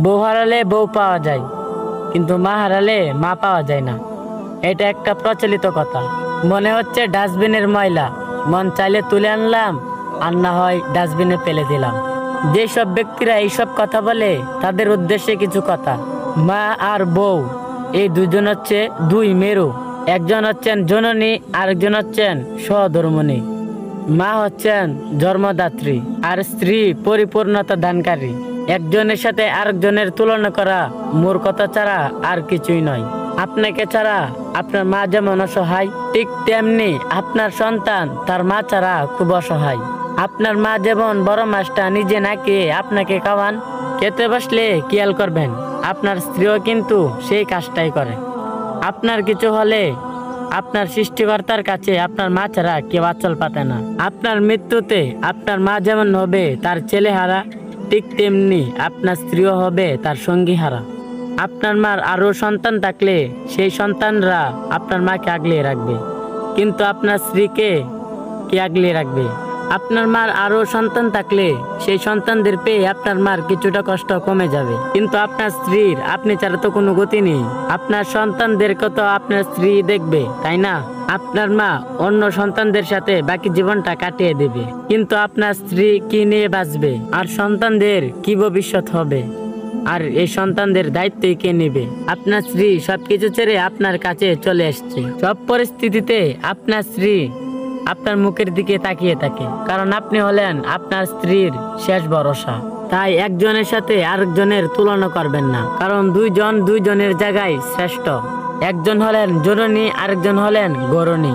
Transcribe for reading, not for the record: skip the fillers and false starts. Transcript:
বউ হারালে বউ পাওয়া যায়, কিন্তু মা হারালে মা পাওয়া যায় না। এটা একটা প্রচলিত কথা। মনে হচ্ছে ডাস্টবিনের ময়লা, মন চাইলে তুলে আনলাম, আর না হয় ডাস্টবিনে ফেলে দিলাম। যেসব ব্যক্তিরা এইসব কথা বলে তাদের উদ্দেশ্যে কিছু কথা। মা আর বউ এই দুজন হচ্ছে দুই মেরু। একজন হচ্ছেন জননী, আরেকজন হচ্ছেন সহধর্মিণী। মা হচ্ছেন জন্মদাত্রী আর স্ত্রী পরিপূর্ণতা দানকারী। একজনের সাথে আরেকজনের তুলনা করা মূর্খতা ছাড়া আর কিছুই নয়। আপনাকে ছাড়া আপনার মা যেমন অসহায়, ঠিক তেমনি আপনার সন্তান তার মা ছাড়া খুব অসহায়। আপনার মা যেমন বড় মাছটা নিজে না খেয়ে আপনাকে খাওয়ান, খেতে বসলে খেয়াল করবেন আপনার স্ত্রীও কিন্তু সেই কাজটাই করে। আপনার কিছু হলে আপনার সৃষ্টিকর্তার কাছে আপনার মা ছাড়া কেউ আঁচল পাতে না। আপনার মৃত্যুতে আপনার মা যেমন হবে তার ছেলে হারা, ঠিক তেমনি আপনার স্ত্রীও হবে তার সঙ্গী হারা। আপনার মার আরো সন্তান থাকলে সেই সন্তানরা আপনার মাকে আগলিয়ে রাখবে, কিন্তু আপনার স্ত্রীকে কে আগলিয়ে রাখবে? আপনার মার আরো সন্তান থাকলে সেই সন্তানদের পেয়ে আপনার মার কিছুটা কষ্ট কমে যাবে, কিন্তু আপনার স্ত্রীর আপনি ছাড়া তো কোনো গতি নেই। আপনার সন্তানদেরকে তো আপনার স্ত্রী দেখবে, তাই না? আপনার মা অন্য সন্তানদের সাথে বাকি জীবনটা কাটিয়ে দেবে, কিন্তু আপনার স্ত্রী কি নিয়ে বাঁচবে? আর সন্তানদের কি ভবিষ্যৎ হবে? আর এই সন্তানদের দায়িত্বই কে নেবে? আপনার স্ত্রী সবকিছু ছেড়ে আপনার কাছে চলে এসছে। সব পরিস্থিতিতে আপনার স্ত্রী আপনার মুখের দিকে তাকিয়ে থাকে, কারণ আপনি হলেন আপনার স্ত্রীর শেষ ভরসা। তাই একজনের সাথে আরেকজনের তুলনা করবেন না, কারণ দুইজন দুইজনের জায়গায় শ্রেষ্ঠ। একজন হলেন জননী, আরেকজন হলেন গরনী।